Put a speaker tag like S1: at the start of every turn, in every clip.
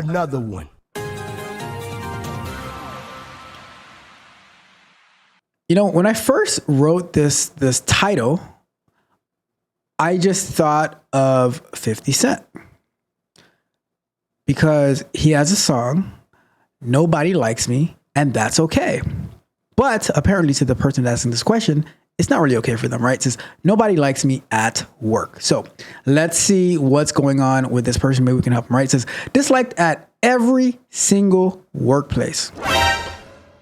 S1: another one.
S2: You know, when I first wrote this title, I just thought of 50 Cent because he has a song, Nobody Likes Me, and that's okay. But apparently to the person asking this question, it's not really okay for them, right? It says, nobody likes me at work. So let's see what's going on with this person. Maybe we can help them, right? It says, disliked at every single workplace.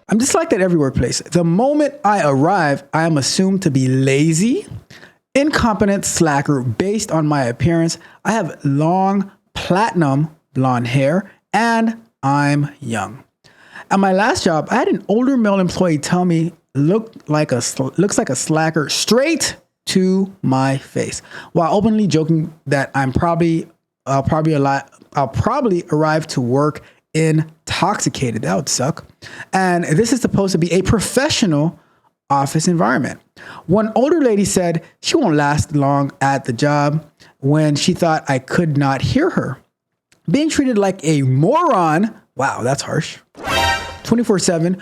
S2: I'm disliked at every workplace. The moment I arrive, I am assumed to be lazy, incompetent slacker based on my appearance. I have long platinum blonde hair and I'm young. At my last job, I had an older male employee tell me looks like a slacker straight to my face, while openly joking that I'll probably arrive to work intoxicated. That would suck. And this is supposed to be a professional office environment. One older lady said she won't last long at the job when she thought I could not hear her. Being treated like a moron. Wow, that's harsh. 24/7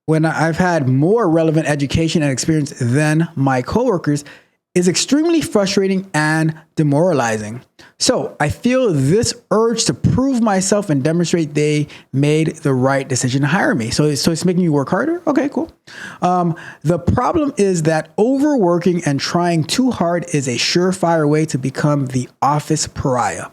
S2: when I've had more relevant education and experience than my coworkers is extremely frustrating and demoralizing. So I feel this urge to prove myself and demonstrate they made the right decision to hire me. So it's making you work harder. Okay, cool. The problem is that overworking and trying too hard is a surefire way to become the office pariah.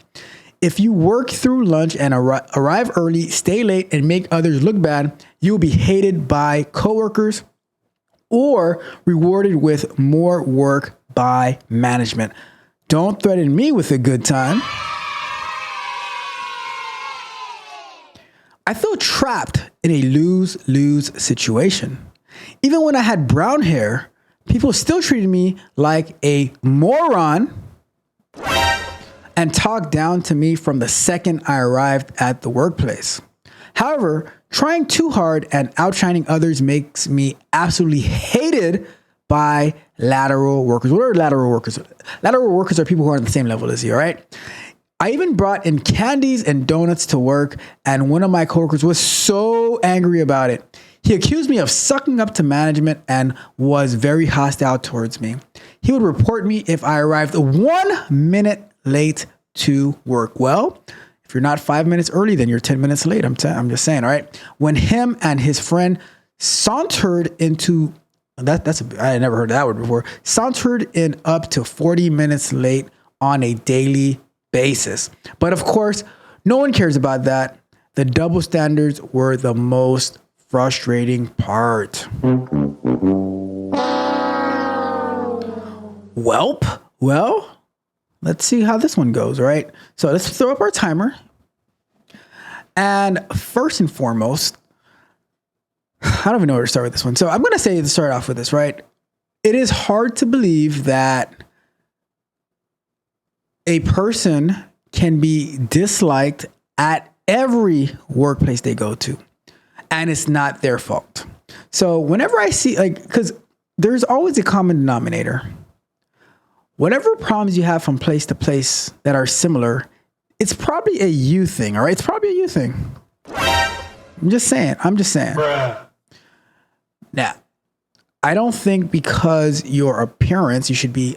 S2: If you work through lunch and arrive early, stay late, and make others look bad, you'll be hated by coworkers or rewarded with more work by management. Don't threaten me with a good time. I feel trapped in a lose-lose situation. Even when I had brown hair, people still treated me like a moron and talked down to me from the second I arrived at the workplace. However, trying too hard and outshining others makes me absolutely hated by lateral workers. What are lateral workers? Lateral workers are people who are on the same level as you, all right? I even brought in candies and donuts to work, and one of my coworkers was so angry about it. He accused me of sucking up to management and was very hostile towards me. He would report me if I arrived 1 minute late to work. Well, if you're not 5 minutes early, then you're 10 minutes late. I'm just saying, all right? When him and his friend sauntered into I had never heard that word before. Sauntered in up to 40 minutes late on a daily basis. But of course, no one cares about that. The double standards were the most frustrating part. Welp. Well, let's see how this one goes, right? So let's throw up our timer. And first and foremost, I don't even know where to start with this one. So I'm going to say to start off with this, right? It is hard to believe that a person can be disliked at every workplace they go to, and it's not their fault. So whenever I see, because there's always a common denominator. Whatever problems you have from place to place that are similar, it's probably a you thing, all right? It's probably a you thing. I'm just saying. Bruh. Now, I don't think because your appearance, you should be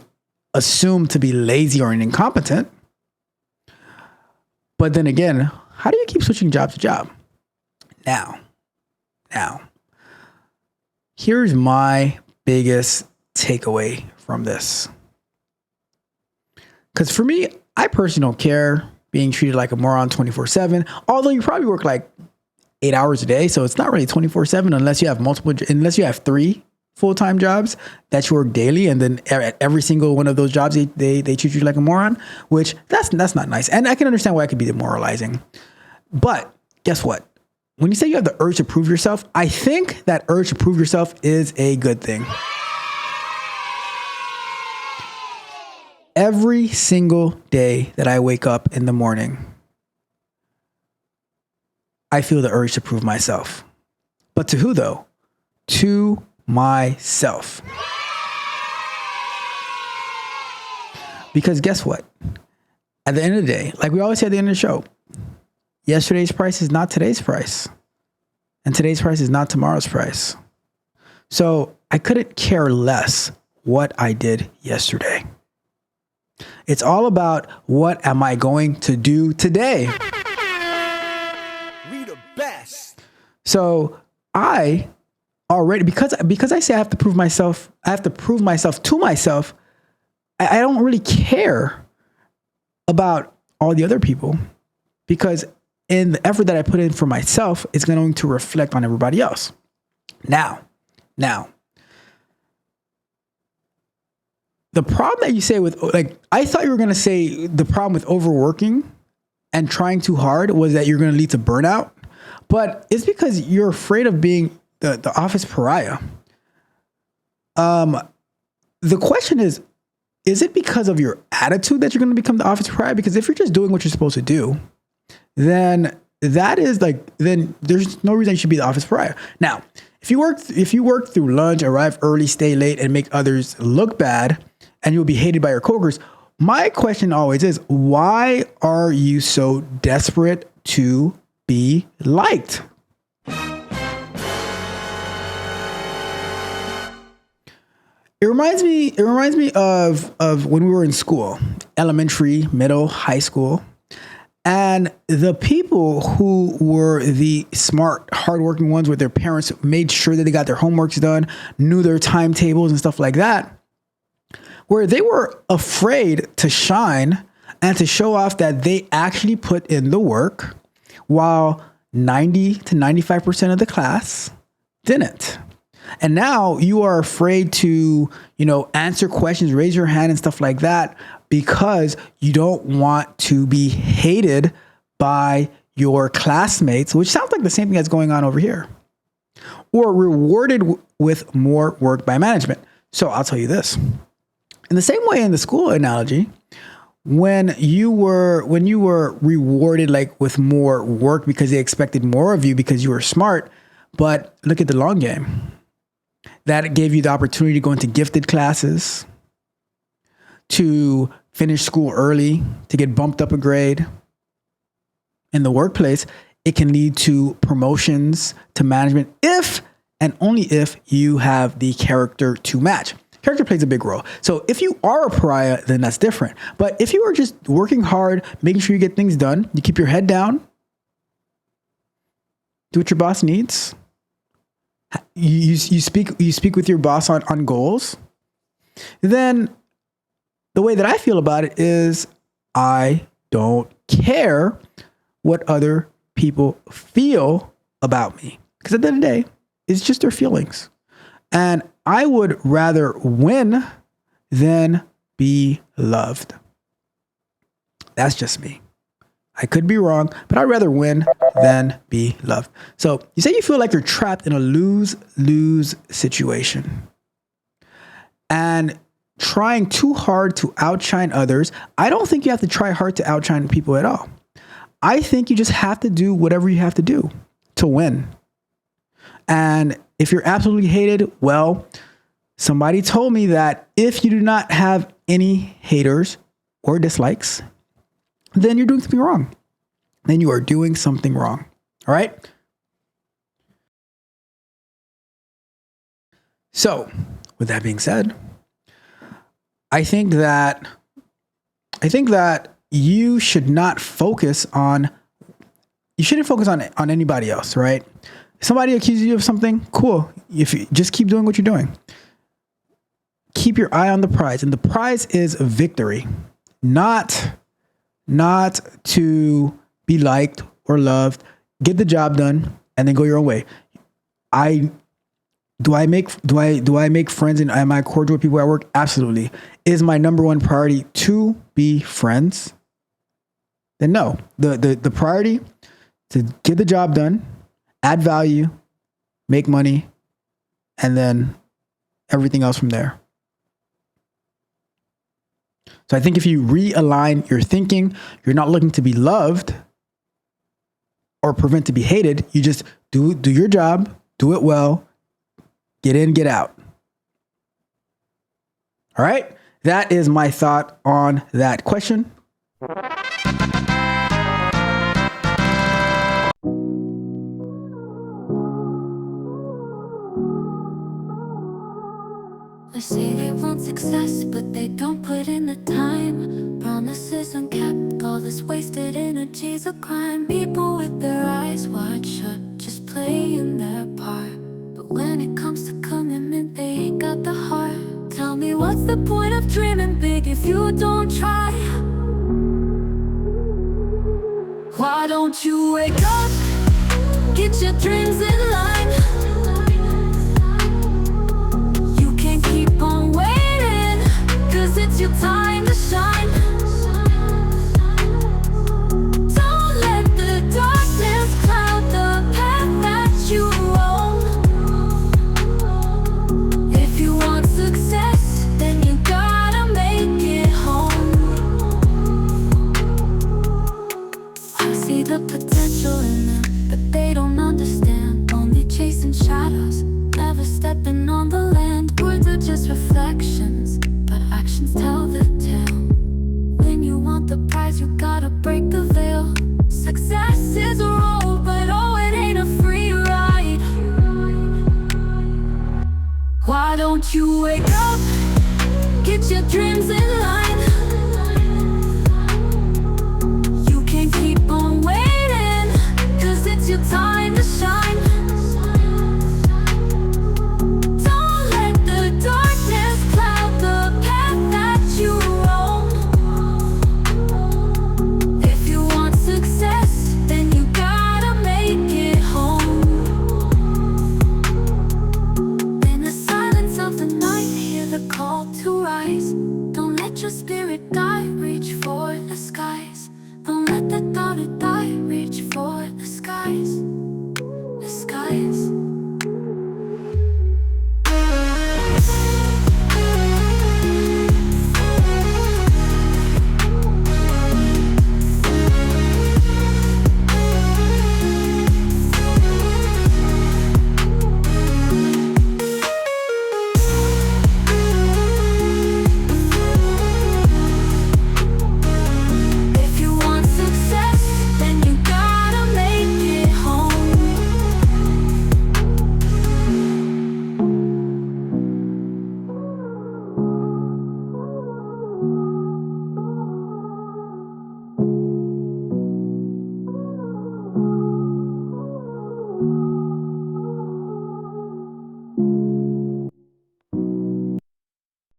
S2: assumed to be lazy or incompetent. But then again, how do you keep switching job to job? Now, here's my biggest takeaway from this. Because for me, I personally don't care being treated like a moron 24/7, although you probably work like 8 hours a day. So it's not really 24/7 unless you have 3 full-time jobs that you work daily. And then at every single one of those jobs, they treat you like a moron, which that's not nice. And I can understand why it could be demoralizing. But guess what? When you say you have the urge to prove yourself, I think that urge to prove yourself is a good thing. Every single day that I wake up in the morning, I feel the urge to prove myself. But to who though? To myself. Because guess what? At the end of the day, like we always say at the end of the show, yesterday's price is not today's price. And today's price is not tomorrow's price. So I couldn't care less what I did yesterday. It's all about what am I going to do today?
S1: We the best.
S2: So I already, because I say I have to prove myself to myself, I don't really care about all the other people, because in the effort that I put in for myself, it's going to reflect on everybody else. Now, the problem that you say with, like, I thought you were going to say the problem with overworking and trying too hard was that you're going to lead to burnout, but it's because you're afraid of being the office pariah. The question is it because of your attitude that you're going to become the office pariah? Because if you're just doing what you're supposed to do, then then there's no reason you should be the office pariah. Now, if you work through lunch, arrive early, stay late, and make others look bad, and you'll be hated by your coworkers, my question always is, why are you so desperate to be liked? It reminds me of when we were in school, elementary, middle, high school. And the people who were the smart, hardworking ones with their parents made sure that they got their homeworks done, knew their timetables and stuff like that, where they were afraid to shine and to show off that they actually put in the work, while 90 to 95% of the class didn't. And now you are afraid to, answer questions, raise your hand and stuff like that, because you don't want to be hated by your classmates, which sounds like the same thing that's going on over here, or rewarded with more work by management. So I'll tell you this. In the same way in the school analogy, when you were rewarded like with more work because they expected more of you because you were smart, but look at the long game. That gave you the opportunity to go into gifted classes, to finish school early, to get bumped up a grade. In the workplace, it can lead to promotions, to management, if and only if you have the character to match. Character plays a big role. So if you are a pariah, then that's different. But if you are just working hard, making sure you get things done, you keep your head down, do what your boss needs, you speak with your boss on goals, then the way that I feel about it is I don't care what other people feel about me, because at the end of the day, it's just their feelings. And I would rather win than be loved. That's just me. I could be wrong, but I'd rather win than be loved. So you say you feel like you're trapped in a lose-lose situation and trying too hard to outshine others. I don't think you have to try hard to outshine people at all. I think you just have to do whatever you have to do to win. And if you're absolutely hated, well, somebody told me that if you do not have any haters or dislikes, then you're doing something wrong. Then you are doing something wrong. All right. So with that being said, I think that you should not focus on, on anybody else, right? If somebody accuses you of something, cool. If you just keep doing what you're doing, keep your eye on the prize. And the prize is victory, not to be liked or loved. Get the job done and then go your own way. Do I make friends and am I cordial with people at work? Absolutely. Is my number one priority to be friends? Then no. The priority to get the job done, add value, make money, and then everything else from there. So I think if you realign your thinking, you're not looking to be loved or prevent to be hated. You just do your job, do it well, get in, get out. All right. That is my thought on that question.
S1: They say they want success, but they don't put in the time. Promises unkept, all this wasted energy's a crime. People with their eyes wide shut, just playing their part. But when it comes to commitment, they ain't got the heart. Tell me, what's the point of dreaming big if you don't try? Why don't you wake up, get your dreams in line? You can't keep on waiting, 'cause it's your time to shine. Don't let the darkness cloud the path that you own. If you want success, then you gotta make it home. I see the potential in them, but they don't understand. Only chasing shadows, never stepping on the land. Words are just reflections, but actions tell the tale. When you want the prize, you gotta break the veil. Success is a road, but oh, it ain't a free ride. Why don't you wake up, get your dreams in line?